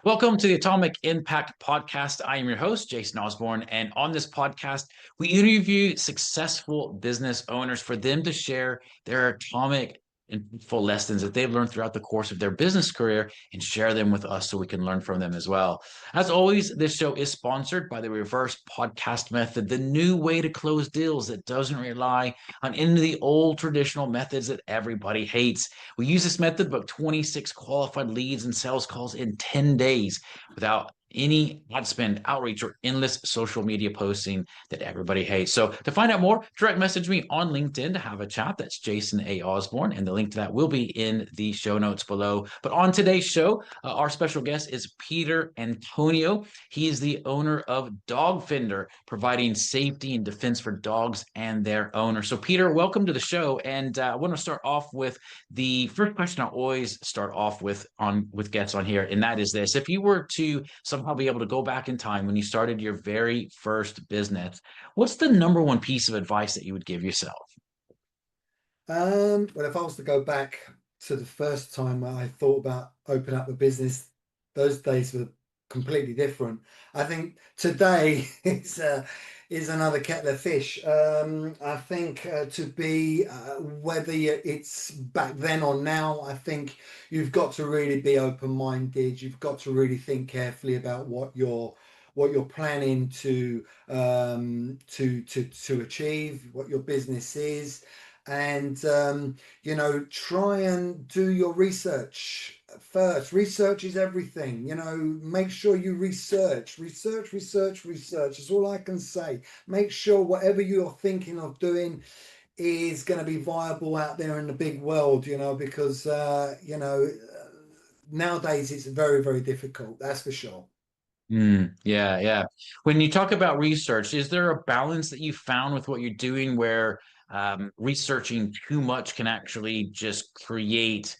Welcome to the Atomic Impact Podcast. I am your host, Jason Osborne. And on this podcast, we interview successful business owners for them to share their atomic and full lessons that they've learned throughout the course of their business career and share them with us so we can learn from them as well. As always, this show is sponsored by the reverse podcast method, the new way to close deals that doesn't rely on any of the old traditional methods that everybody hates. We use this method about 26 qualified leads and sales calls in 10 days without any ad spend, outreach, or endless social media posting that everybody hates. So to find out more, direct message me on LinkedIn to have a chat. That's Jason A. Osborne, and the link to that will be in the show notes below. But on today's show, our special guest is Peter Antonio. He is the owner of Dogfender, providing safety and defense for dogs and their owners. So Peter, welcome to the show. And I want to start off with the first question I always start off with guests on here, and that is this: if you were to somehow be able to go back in time when you started your very first business, what's the number one piece of advice that you would give yourself? Well, if I was to go back to the first time I thought about opening up a business, those days were completely different. I think today is another kettle of fish. I think to be it's back then or now, I think you've got to really be open-minded. You've got to really think carefully about what you're planning to achieve, what your business is, and try and do your research first. Research is everything. Make sure you research. Is all I can say. Make sure whatever you're thinking of doing is going to be viable out there in the big world, because nowadays it's very, very difficult, that's for sure. Yeah, yeah. When you talk about research, is there a balance that you found with what you're doing where researching too much can actually just create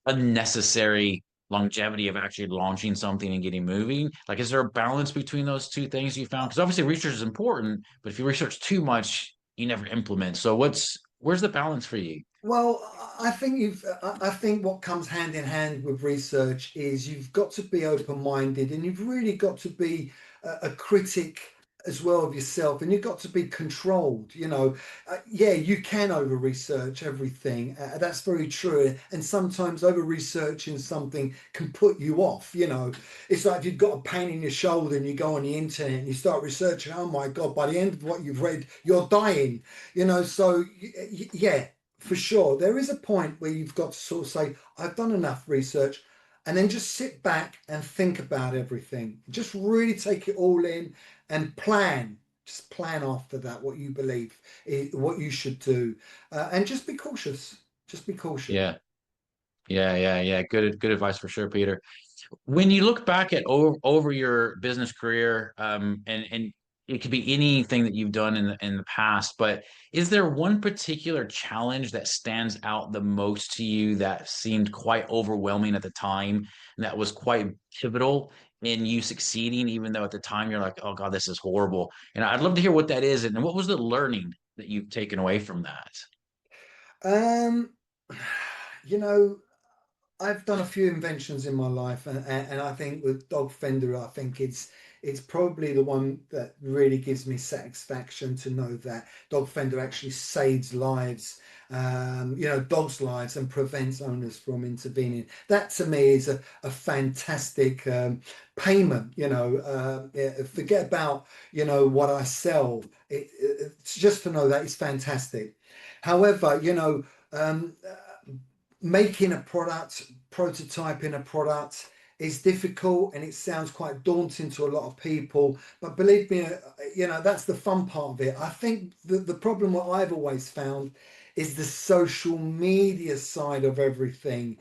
unnecessary longevity of actually launching something and getting moving? Like, is there a balance between those two things you found? Because obviously research is important, but if you research too much, you never implement. So where's the balance for you? Well, I think what comes hand in hand with research is you've got to be open-minded, and you've really got to be a critic as well of yourself, and you've got to be controlled. Yeah, you can over research everything. That's very true. And sometimes over researching something can put you off. It's like if you've got a pain in your shoulder and you go on the internet and you start researching, oh my God, by the end of what you've read, you're dying. So yeah, for sure. There is a point where you've got to sort of say, I've done enough research, and then just sit back and think about everything. Just really take it all in and plan. Just plan after that what you believe, what you should do, and just be cautious. Just be cautious. Yeah, yeah. Good advice for sure, Peter. When you look back at over your business career, and it could be anything that you've done in the past, but is there one particular challenge that stands out the most to you that seemed quite overwhelming at the time and that was quite pivotal in you succeeding, even though at the time you're like, oh God, this is horrible. And I'd love to hear what that is, and what was the learning that you've taken away from that? Um, you know, I've done a few inventions in my life, and I think with Dog Fender, I think it's probably the one that really gives me satisfaction to know that Dog Fender actually saves lives, dogs' lives, and prevents owners from intervening. That to me is a fantastic payment. Yeah, forget about what I sell. It's just to know that is fantastic. However, making a product, prototyping a product is difficult, and it sounds quite daunting to a lot of people. But believe me, that's the fun part of it. I think the problem what I've always found is the social media side of everything.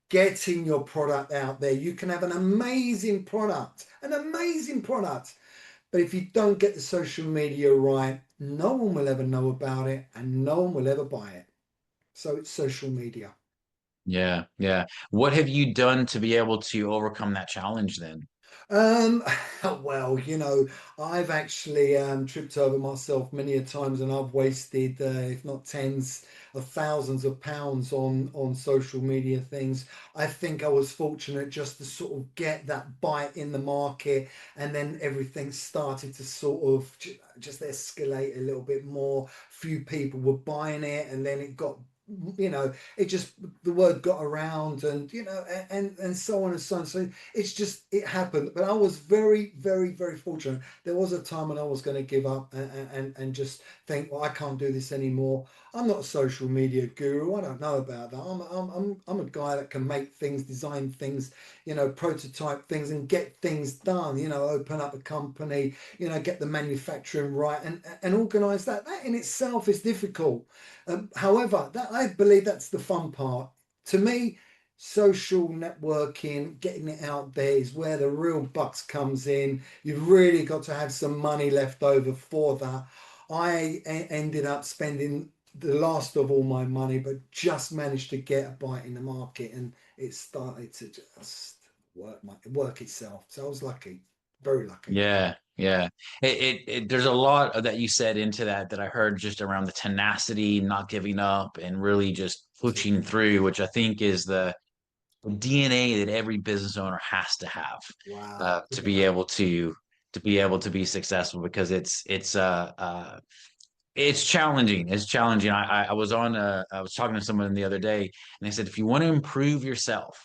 Getting your product out there. You can have an amazing product. But if you don't get the social media right, no one will ever know about it and no one will ever buy it. So it's social media. Yeah, yeah. What have you done to be able to overcome that challenge then? Um, well, I've actually tripped over myself many a times, and I've wasted, if not tens of thousands of pounds on social media things. I think I was fortunate just to sort of get that bite in the market, and then everything started to sort of just escalate a little bit more. Few people were buying it, and then it got. It just the word got around, and and so on and so on. So it happened, but I was very, very, very fortunate. There was a time when I was going to give up and just think, well, I can't do this anymore. I'm not a social media guru. I don't know about that. I'm a guy that can make things, design things, prototype things and get things done. Open up a company, get the manufacturing right and organize that. That in itself is difficult. However, that I believe that's the fun part. To me, social networking, getting it out there is where the real bucks comes in. You've really got to have some money left over for that. Ended up spending the last of all my money, but just managed to get a bite in the market, and it started to just work itself. So I was lucky, very lucky. Yeah, yeah. There's a lot of that you said into that I heard just around the tenacity, not giving up, and really just pushing through, which I think is the DNA that every business owner has to have Wow. to Yeah. be able to be able to be successful because it's challenging. It's challenging. I was on I was talking to someone the other day and they said if you want to improve yourself,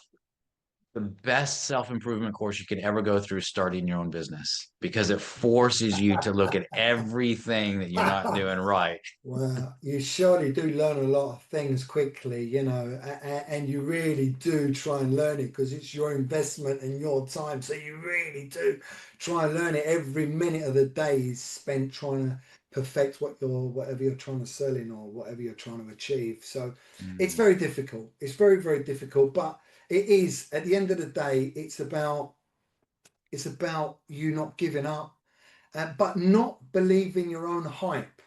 the best self-improvement course you could ever go through is starting your own business because it forces you to look at everything that you're not doing right. Well, you surely do learn a lot of things quickly, and you really do try and learn it because it's your investment and your time. So you really do try and learn it. Every minute of the day is spent trying to perfect whatever you're trying to sell in or whatever you're trying to achieve. So it's Mm, very difficult. It's very, very difficult, but it is at the end of the day, it's about you not giving up, but not believing your own hype.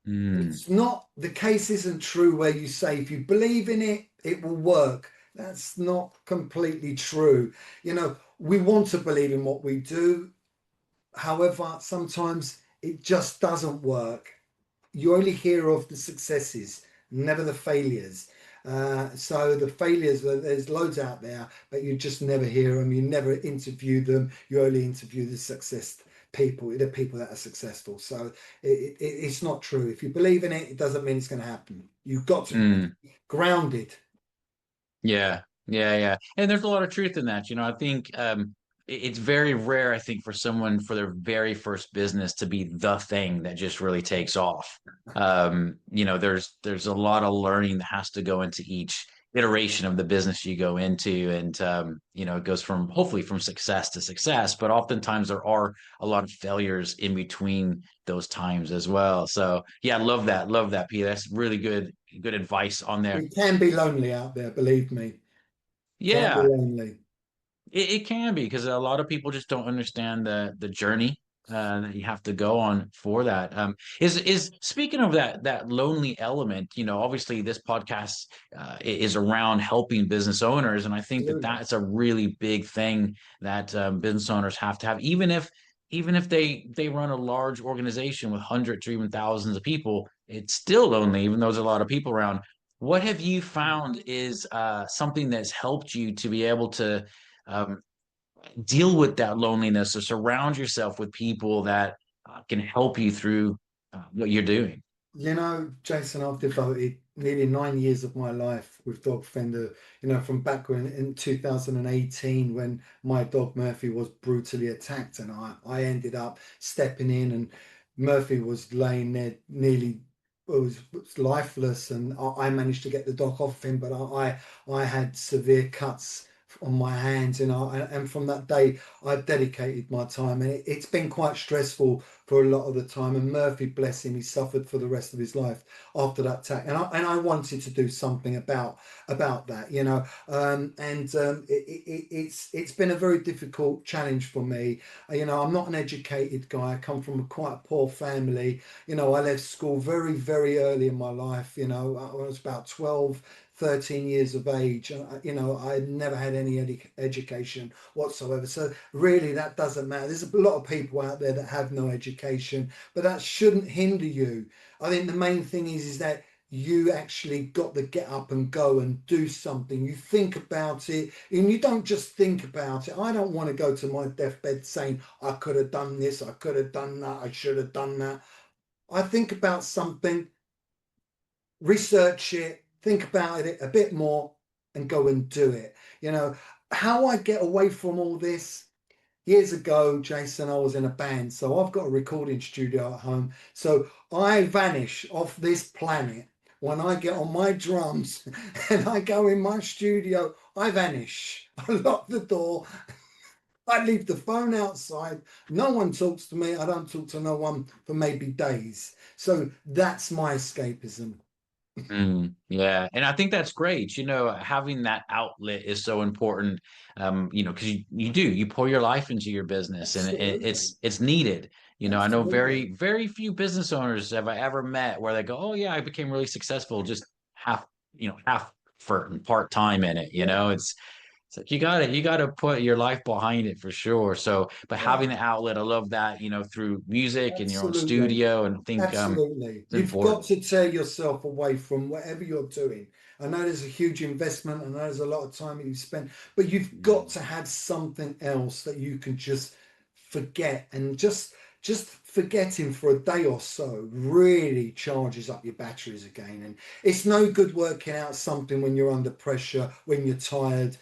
mm, It's not, the case isn't true where you say if you believe in it, it will work. That's not completely true. We want to believe in what we do. However, sometimes it just doesn't work. You only hear of the successes, never the failures. So the failures, there's loads out there, but you just never hear them. You never interview them. You only interview the success people, the people that are successful. So it's not true. If you believe in it, it doesn't mean it's going to happen. You've got to be mm. grounded. Yeah, yeah, yeah. And there's a lot of truth in that. I think it's very rare, I think, for someone for their very first business to be the thing that just really takes off. There's a lot of learning that has to go into each iteration of the business you go into. And it goes from hopefully from success to success, but oftentimes there are a lot of failures in between those times as well. So yeah, love that. Love that, Peter. That's really good advice on there. It can be lonely out there, believe me. Can be Yeah, lonely. it can be because a lot of people just don't understand the journey that you have to go on for that. Is speaking of that lonely element, obviously this podcast is around helping business owners, and I think that Absolutely. that's a really big thing that business owners have to have, even if they run a large organization with hundreds or even thousands of people, it's still lonely, even though there's a lot of people around. What have you found is something that's helped you to be able to um, deal with that loneliness or surround yourself with people that can help you through what you're doing. Jason, I've devoted nearly 9 years of my life with Dog Fender, from back when in 2018 when my dog Murphy was brutally attacked and I ended up stepping in and Murphy was laying there nearly was lifeless and I managed to get the dog off him, but I had severe cuts on my hands and from that day I dedicated my time and it's been quite stressful for a lot of the time. And Murphy, bless him, he suffered for the rest of his life after that attack. And I wanted to do something about that, it's been a very difficult challenge for me. I'm not an educated guy. I come from a quite poor family. I left school very, very early in my life. I was about 12, 13 years of age. You know, I never had any education whatsoever. So really, that doesn't matter. There's a lot of people out there that have no education, but that shouldn't hinder you. I think the main thing is that you actually got to get up and go and do something. You think about it, and you don't just think about it. I don't want to go to my deathbed saying, I could have done this, I could have done that, I should have done that. I think about something, research it, think about it a bit more, and go and do it. You know, how I get away from all this. Years ago, Jason, I was in a band, so I've got a recording studio at home. So I vanish off this planet. When I get on my drums and I go in my studio, I vanish. I lock the door. I leave the phone outside. No one talks to me. I don't talk to no one for maybe days. So that's my escapism. Yeah, and I think that's great. You know, having that outlet is so important. You know, because you pour your life into your business, and Absolutely. it's needed. You know, I know Absolutely. very few business owners have I ever met where they go, "Oh yeah, I became really successful just half, half for part time in it." You Yeah. know, it's like you gotta put your life behind it for sure. So, but Yeah. having the outlet, I love that. You know, through music and your own Absolutely. studio, and I think Absolutely. it's You've got important. to tear yourself away from whatever you're doing. I know there's a huge investment. I know there's a lot of time that you spend, but you've got Mm, to have something else that you can just forget, and just forgetting for a day or so really charges up your batteries again. And it's no good working out something when you're under pressure, when you're tired.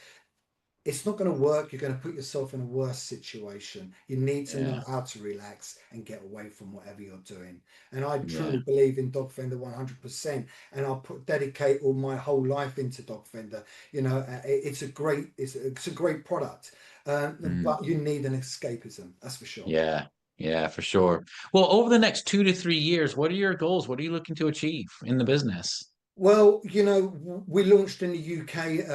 It's not going to work. You're going to put yourself in a worse situation. You need to yeah, know how to relax and get away from whatever you're doing. And I yeah. truly believe in Dog Fender 100%. And I'll dedicate all my whole life into Dog Fender. You know, it's a great product. Mm. But you need an escapism, that's for sure. Yeah, yeah, for sure. Well, over the next 2 to 3 years, what are your goals? What are you looking to achieve in the business? Well, you know, we launched in the UK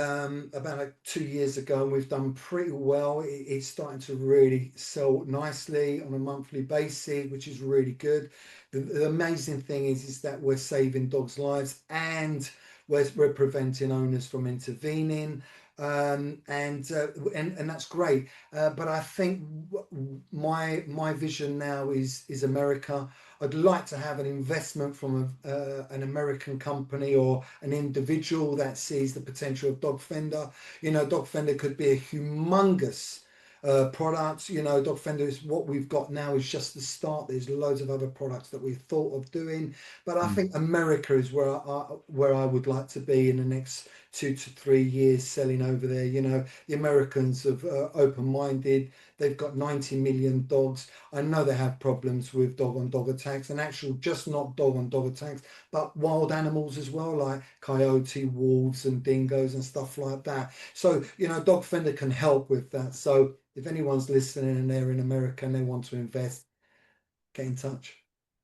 about like 2 years ago, and we've done pretty well. It's starting to really sell nicely on a monthly basis, which is really good. The amazing thing is that we're saving dogs' lives, and we're preventing owners from intervening. And that's great. But I think my vision now is America. I'd like to have an investment from an American company or an individual that sees the potential of Dog Fender. You know, Dog Fender could be a humongous product. You know, Dog Fender is what we've got now is just the start. There's loads of other products that we've thought of doing, but I Mm. think America is where I would like to be in the next 2 to 3 years selling over there. You know, the Americans have open-minded. They've got 90 million dogs. I know they have problems with dog on dog attacks, and actual just not dog on dog attacks, but wild animals as well, like coyote, wolves, and dingoes and stuff like that. So, you know, Dog Fender can help with that. So, if anyone's listening and they're in America and they want to invest, get in touch.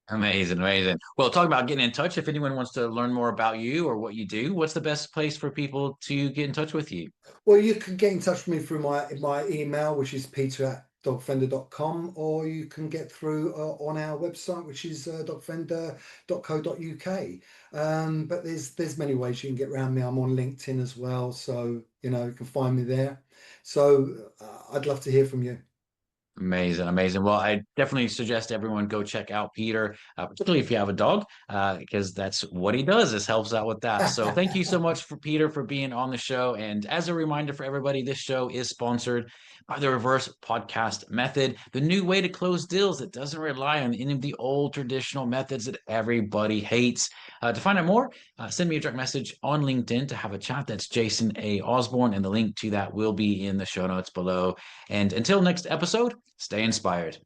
Amazing, amazing. Well, talk about getting in touch. If anyone wants to learn more about you or what you do, what's the best place for people to get in touch with you? Well, you can get in touch with me through my email, which is peter@dogfender.com, or you can get through on our website, which is dogfender.co.uk. But there's many ways you can get around me. I'm on LinkedIn as well, so you know you can find me there. So I'd love to hear from you. Amazing, amazing. Well, I definitely suggest everyone go check out Peter, particularly if you have a dog, because that's what he does. Is helps out with that. So thank you so much for Peter for being on the show. And as a reminder for everybody, this show is sponsored by the Reverse Podcast Method, the new way to close deals that doesn't rely on any of the old traditional methods that everybody hates. To find out more, send me a direct message on LinkedIn to have a chat. That's Jason A. Osborne, and the link to that will be in the show notes below. And until next episode, stay inspired.